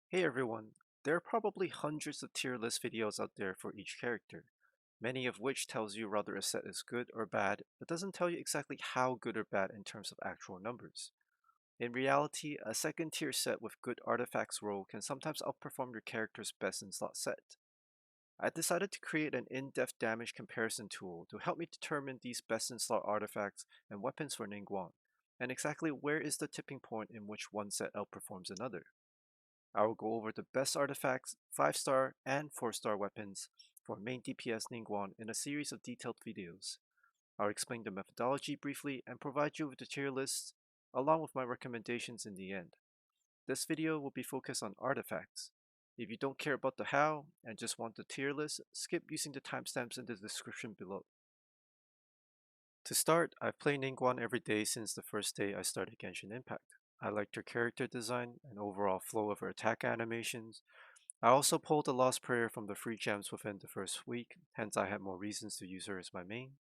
Hey everyone, there are probably hundreds of tier list videos out there for each character, many of which tells you whether a set is good or bad, but doesn't tell you exactly how good or bad in terms of actual numbers. In reality, a second tier set with good artifacts roll can sometimes outperform your character's best in slot set. I decided to create an in-depth damage comparison tool to help me determine these best in slot artifacts and weapons for Ningguang, and exactly where is the tipping point in which one set outperforms another. I will go over the best artifacts, 5-star and 4-star weapons for main DPS Ningguang in a series of detailed videos. I'll explain the methodology briefly and provide you with the tier lists along with my recommendations in the end. This video will be focused on artifacts. If you don't care about the how and just want the tier list, skip using the timestamps in the description below. To start, I've played Ningguang every day since the first day I started Genshin Impact. I liked her character design and overall flow of her attack animations. I also pulled the Lost Prayer from the free gems within the first week, hence I had more reasons to use her as my main.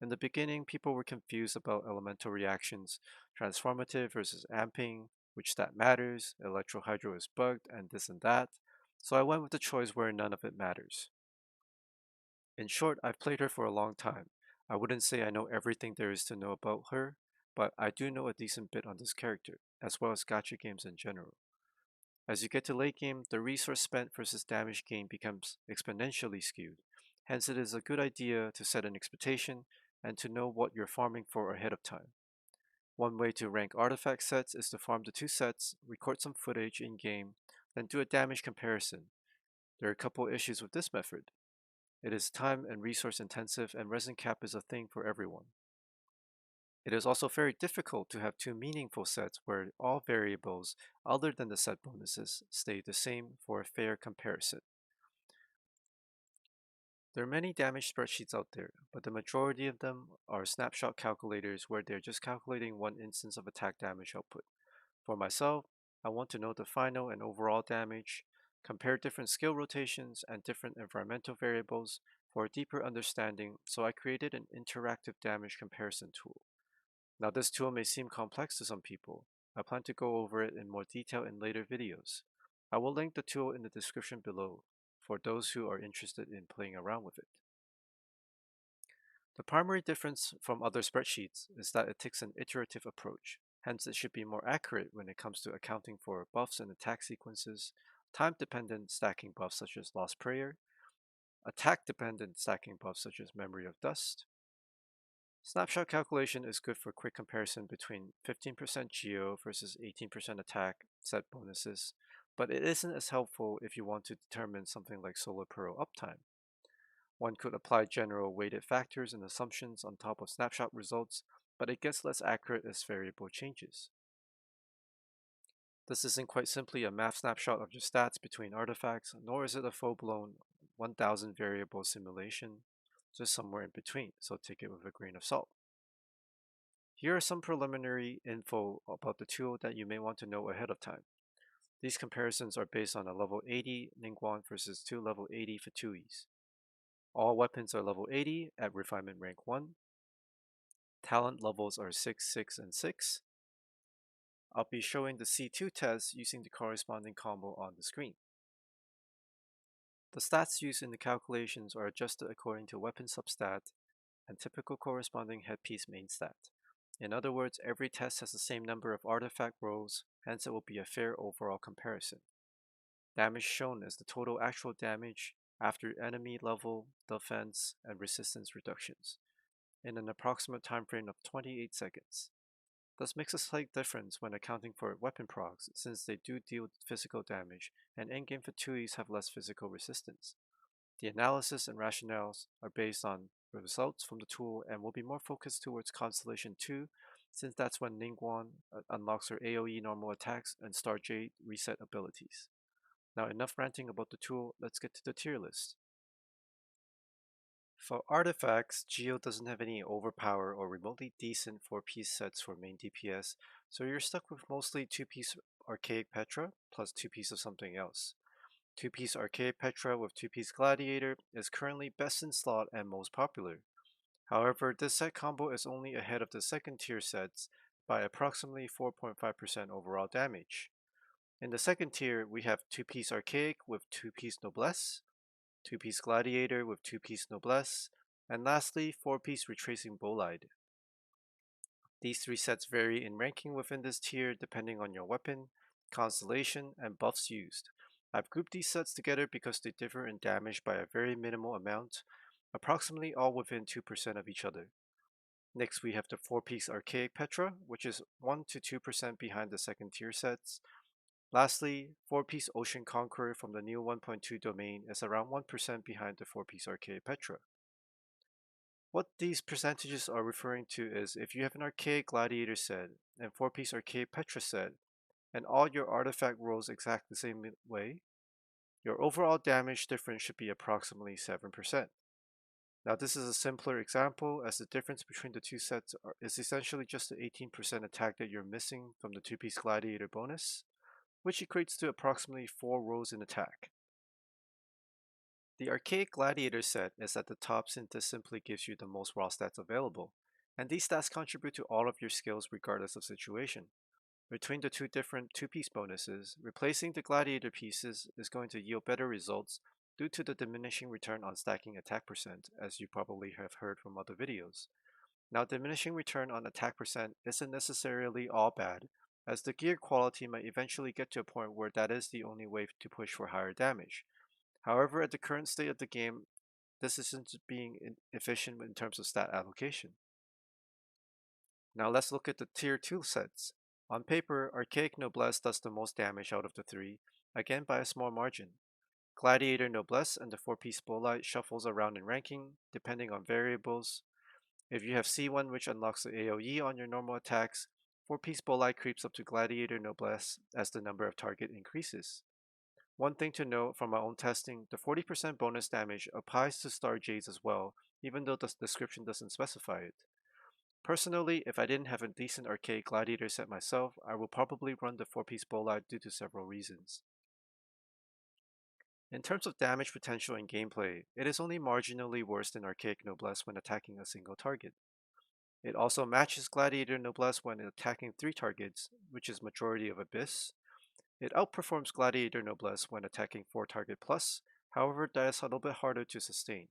In the beginning, people were confused about elemental reactions, transformative versus amping, which stat matters, Electro Hydro is bugged, and this and that, so I went with the choice where none of it matters. In short, I've played her for a long time. I wouldn't say I know everything there is to know about her, but I do know a decent bit on this character, as well as gacha games in general. As you get to late game, the resource spent versus damage gain becomes exponentially skewed. Hence, it is a good idea to set an expectation and to know what you're farming for ahead of time. One way to rank artifact sets is to farm the two sets, record some footage in game, then do a damage comparison. There are a couple issues with this method. It is time and resource intensive, and resin cap is a thing for everyone. It is also very difficult to have two meaningful sets where all variables other than the set bonuses stay the same for a fair comparison. There are many damage spreadsheets out there, but the majority of them are snapshot calculators where they're just calculating one instance of attack damage output. For myself, I want to know the final and overall damage, compare different skill rotations and different environmental variables for a deeper understanding, so I created an interactive damage comparison tool. Now, this tool may seem complex to some people. I plan to go over it in more detail in later videos. I will link the tool in the description below for those who are interested in playing around with it. The primary difference from other spreadsheets is that it takes an iterative approach. Hence, it should be more accurate when it comes to accounting for buffs and attack sequences, time-dependent stacking buffs such as Lost Prayer, attack-dependent stacking buffs such as Memory of Dust. Snapshot calculation is good for quick comparison between 15% geo versus 18% attack set bonuses, but it isn't as helpful if you want to determine something like Solar Pearl uptime. One could apply general weighted factors and assumptions on top of snapshot results, but it gets less accurate as variable changes. This isn't quite simply a math snapshot of your stats between artifacts, nor is it a full-blown 1000 variable simulation, just somewhere in between, so take it with a grain of salt. Here are some preliminary info about the tool that you may want to know ahead of time. These comparisons are based on a level 80 Ningguang versus two level 80 Fatuis. All weapons are level 80 at refinement rank 1. Talent levels are 6, 6, and 6. I'll be showing the C2 test using the corresponding combo on the screen. The stats used in the calculations are adjusted according to weapon substat and typical corresponding headpiece main stat. In other words, every test has the same number of artifact rolls, hence it will be a fair overall comparison. Damage shown is the total actual damage after enemy level, defense, and resistance reductions, in an approximate time frame of 28 seconds. This makes a slight difference when accounting for weapon procs, since they do deal physical damage, and endgame Fatuis have less physical resistance. The analysis and rationales are based on results from the tool and will be more focused towards Constellation 2, since that's when Ningguang unlocks her AoE normal attacks and Starjade reset abilities. Now enough ranting about the tool, let's get to the tier list. For artifacts, Geo doesn't have any overpower or remotely decent 4-piece sets for main DPS, so you're stuck with mostly 2-piece Archaic Petra plus 2-piece of something else. 2-piece Archaic Petra with 2-piece Gladiator is currently best in slot and most popular. However, this set combo is only ahead of the second tier sets by approximately 4.5% overall damage. In the second tier, we have 2-piece Archaic with 2-piece Noblesse, 2-piece Gladiator with 2-piece Noblesse, and lastly, 4-piece Retracing Bolide. These three sets vary in ranking within this tier depending on your weapon, constellation, and buffs used. I've grouped these sets together because they differ in damage by a very minimal amount, approximately all within 2% of each other. Next, we have the 4-piece Archaic Petra, which is 1 to 2% behind the second tier sets. Lastly, 4-piece Ocean Conqueror from the new 1.2 domain is around 1% behind the 4-piece Archaic Petra. What these percentages are referring to is if you have an Archaic Gladiator set and 4-piece Archaic Petra set, and all your artifact rolls exactly the same way, your overall damage difference should be approximately 7%. Now this is a simpler example as the difference between the two sets is essentially just the 18% attack that you're missing from the 2-piece Gladiator bonus, which equates to approximately 4 rolls in attack. The Archaic Gladiator set is at the top since this simply gives you the most raw stats available, and these stats contribute to all of your skills regardless of situation. Between the two different 2-piece bonuses, replacing the Gladiator pieces is going to yield better results due to the diminishing return on stacking attack percent, as you probably have heard from other videos. Now, diminishing return on attack percent isn't necessarily all bad, as the gear quality might eventually get to a point where that is the only way to push for higher damage. However, at the current state of the game, this isn't being efficient in terms of stat allocation. Now let's look at the tier 2 sets. On paper, Archaic Noblesse does the most damage out of the three, again by a small margin. Gladiator Noblesse and the 4-piece Bolide shuffles around in ranking, depending on variables. If you have C1 which unlocks the AoE on your normal attacks, 4-piece Bolide creeps up to Gladiator Noblesse as the number of target increases. One thing to note from my own testing, the 40% bonus damage applies to Star Jades as well, even though the description doesn't specify it. Personally, if I didn't have a decent Archaic Gladiator set myself, I will probably run the 4-piece Bolide due to several reasons. In terms of damage potential and gameplay, it is only marginally worse than Archaic Noblesse when attacking a single target. It also matches Gladiator Noblesse when attacking 3 targets, which is majority of Abyss. It outperforms Gladiator Noblesse when attacking 4 target plus, however that is a little bit harder to sustain.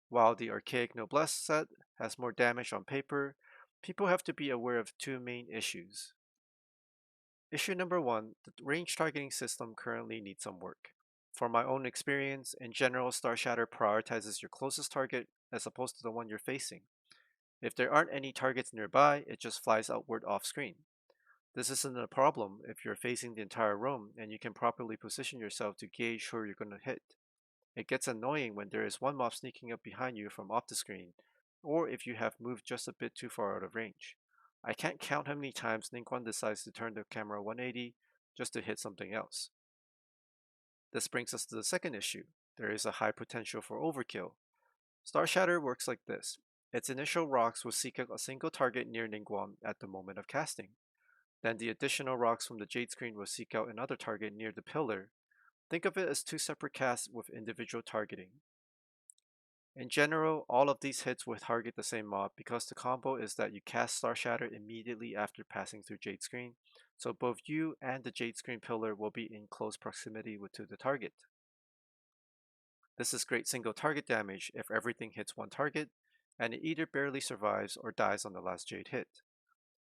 While the Archaic Noblesse set has more damage on paper, people have to be aware of two main issues. Issue number 1, the range targeting system currently needs some work. From my own experience, in general, Star Shatter prioritizes your closest target as opposed to the one you're facing. If there aren't any targets nearby, it just flies outward off screen. This isn't a problem if you're facing the entire room and you can properly position yourself to gauge who you're going to hit. It gets annoying when there is one mob sneaking up behind you from off the screen, or if you have moved just a bit too far out of range. I can't count how many times Ningguang decides to turn the camera 180 just to hit something else. This brings us to the second issue. There is a high potential for overkill. Star Shatter works like this. Its initial rocks will seek out a single target near Ningguang at the moment of casting. Then the additional rocks from the Jade screen will seek out another target near the pillar. Think of it as 2 separate casts with individual targeting. In general, all of these hits will target the same mob because the combo is that you cast Star Shatter immediately after passing through Jade Screen, so both you and the Jade Screen pillar will be in close proximity to the target. This is great single target damage if everything hits one target, and it either barely survives or dies on the last Jade hit.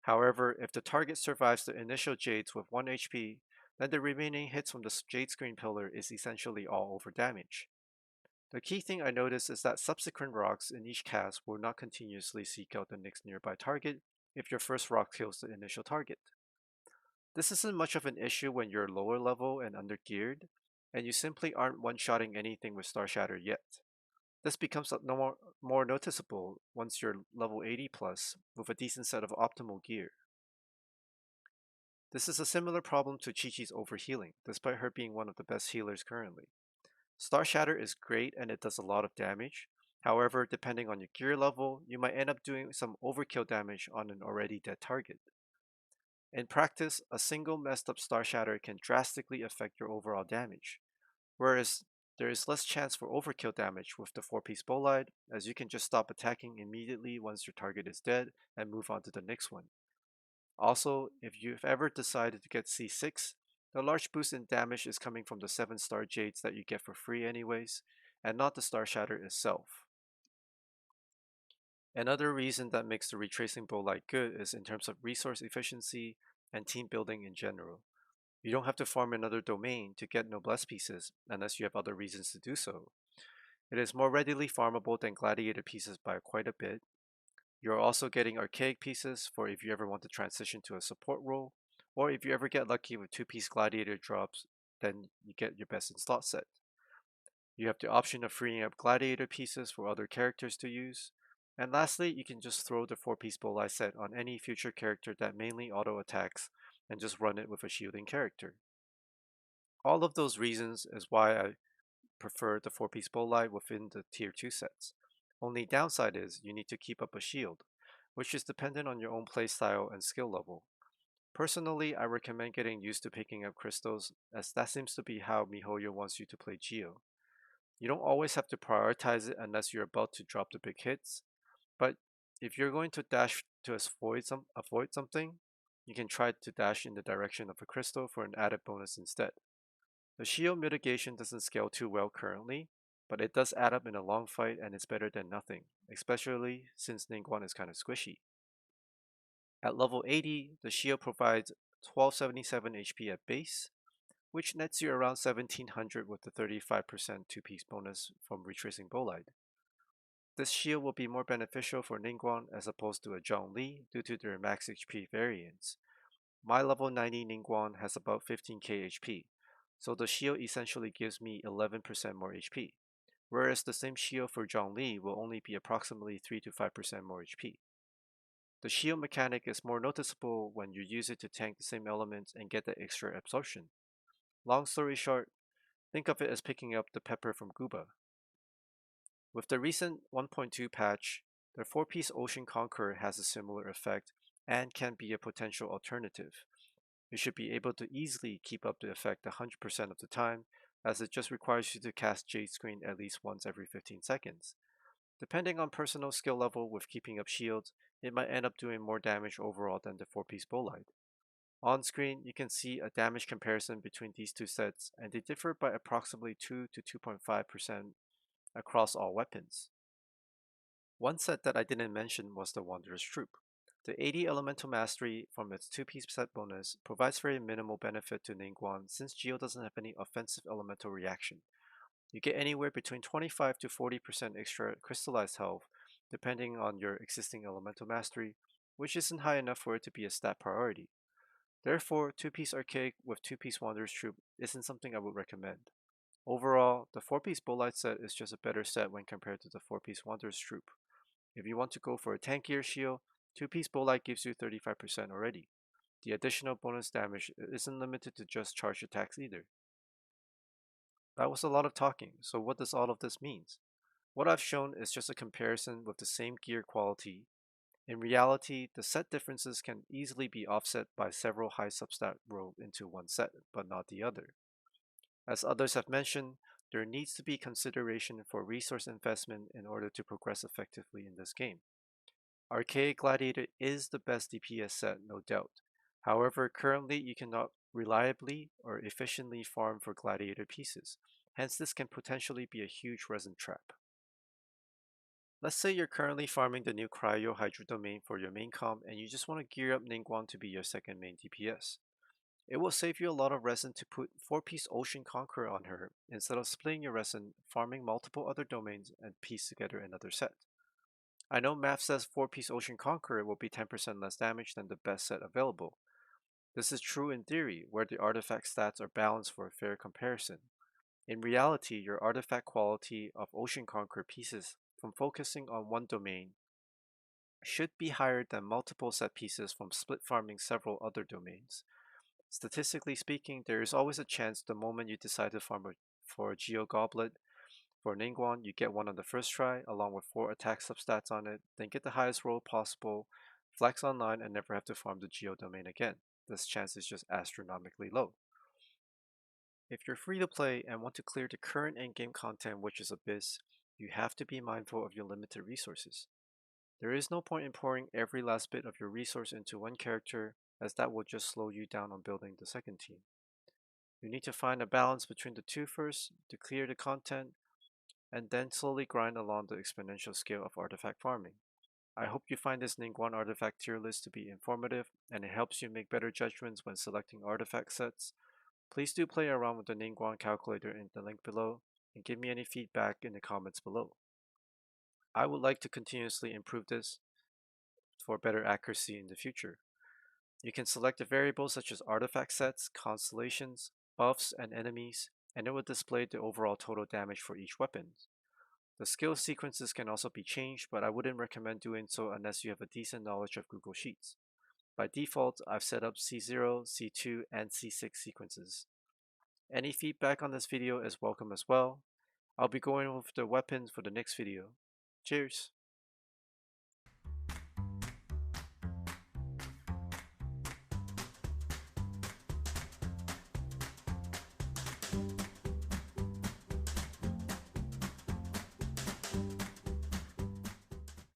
However, if the target survives the initial Jades with 1 HP, then the remaining hits from the Jade Screen pillar is essentially all over damage. The key thing I noticed is that subsequent rocks in each cast will not continuously seek out the next nearby target if your first rock kills the initial target. This isn't much of an issue when you're lower level and under geared, and you simply aren't one-shotting anything with Star Shatter yet. This becomes more noticeable once you're level 80 plus with a decent set of optimal gear. This is a similar problem to Chi-Chi's overhealing, despite her being one of the best healers currently. Star Shatter is great and it does a lot of damage. However, depending on your gear level, you might end up doing some overkill damage on an already dead target. In practice, a single messed up Star Shatter can drastically affect your overall damage, whereas there is less chance for overkill damage with the 4-piece Bolide, as you can just stop attacking immediately once your target is dead and move on to the next one. Also, if you've ever decided to get C6, The large boost in damage is coming from the 7-star Jades that you get for free anyways, and not the Star Shatter itself. Another reason that makes the retracing bow light good is in terms of resource efficiency and team building in general. You don't have to farm another domain to get noblesse pieces unless you have other reasons to do so. It is more readily farmable than gladiator pieces by quite a bit. You're also getting archaic pieces for if you ever want to transition to a support role, or if you ever get lucky with 2-piece gladiator drops, then you get your best in slot set. You have the option of freeing up gladiator pieces for other characters to use. And lastly, you can just throw the 4-piece Bolai set on any future character that mainly auto attacks and just run it with a shielding character. All of those reasons is why I prefer the 4-piece Bolai within the tier 2 sets. Only downside is you need to keep up a shield, which is dependent on your own playstyle and skill level. Personally, I recommend getting used to picking up crystals, as that seems to be how MiHoYo wants you to play Geo. You don't always have to prioritize it unless you're about to drop the big hits, but if you're going to dash to avoid something, you can try to dash in the direction of a crystal for an added bonus instead. The shield mitigation doesn't scale too well currently, but it does add up in a long fight and it's better than nothing, especially since Ningguang is kind of squishy. At level 80, the shield provides 1277 HP at base, which nets you around 1700 with the 35% 2-piece bonus from retracing Bolide. This shield will be more beneficial for Ningguang as opposed to a Zhongli due to their max HP variance. My level 90 Ningguang has about 15k HP, so the shield essentially gives me 11% more HP, whereas the same shield for Zhongli will only be approximately 3 to 5% more HP. The shield mechanic is more noticeable when you use it to tank the same elements and get the extra absorption. Long story short, think of it as picking up the pepper from Gooba. With the recent 1.2 patch, the 4-piece Ocean Conqueror has a similar effect and can be a potential alternative. You should be able to easily keep up the effect 100% of the time, as it just requires you to cast Jade Screen at least once every 15 seconds. Depending on personal skill level with keeping up shields, it might end up doing more damage overall than the 4-piece Bolide. On screen, you can see a damage comparison between these two sets, and they differ by approximately 2 to 2.5% across all weapons. One set that I didn't mention was the Wanderer's Troop. The 80 Elemental Mastery from its 2-piece set bonus provides very minimal benefit to Ningguang since Geo doesn't have any offensive elemental reaction. You get anywhere between 25 to 40% extra crystallized health depending on your existing Elemental Mastery, which isn't high enough for it to be a stat priority. Therefore, 2-piece Archaic with 2-piece Wanderer's Troop isn't something I would recommend. Overall, the 4-piece Bolide set is just a better set when compared to the 4-piece Wanderer's Troop. If you want to go for a tankier shield, 2-piece Bolide gives you 35% already. The additional bonus damage isn't limited to just charge attacks either. That was a lot of talking, so what does all of this mean? What I've shown is just a comparison with the same gear quality. In reality, the set differences can easily be offset by several high substat rolled into one set, but not the other. As others have mentioned, there needs to be consideration for resource investment in order to progress effectively in this game. Archaic Gladiator is the best DPS set, no doubt. However, currently you cannot reliably or efficiently farm for Gladiator pieces, hence this can potentially be a huge resin trap. Let's say you're currently farming the new Cryo Hydro domain for your main comp and you just want to gear up Ningguang to be your second main DPS. It will save you a lot of resin to put 4-piece Ocean Conqueror on her instead of splitting your resin, farming multiple other domains, and piece together another set. I know math says 4-piece Ocean Conqueror will be 10% less damage than the best set available. This is true in theory, where the artifact stats are balanced for a fair comparison. In reality, your artifact quality of Ocean Conqueror pieces from focusing on one domain should be higher than multiple set pieces from split farming several other domains. Statistically speaking, there is always a chance the moment you decide to farm for a Geo Goblet for Ningguang, you get one on the first try, along with 4 attack substats on it, then get the highest roll possible, flex online, and never have to farm the Geo domain again. This chance is just astronomically low. If you're free to play and want to clear the current endgame content, which is Abyss, you have to be mindful of your limited resources. There is no point in pouring every last bit of your resource into one character, as that will just slow you down on building the second team. You need to find a balance between the two first to clear the content, and then slowly grind along the exponential scale of artifact farming. I hope you find this Ningguang artifact tier list to be informative and it helps you make better judgments when selecting artifact sets. Please do play around with the Ningguang calculator in the link below and give me any feedback in the comments below. I would like to continuously improve this for better accuracy in the future. You can select a variable such as artifact sets, constellations, buffs, and enemies, and it will display the overall total damage for each weapon. The skill sequences can also be changed, but I wouldn't recommend doing so unless you have a decent knowledge of Google Sheets. By default, I've set up C0, C2, and C6 sequences. Any feedback on this video is welcome as well. I'll be going over the weapons for the next video. Cheers!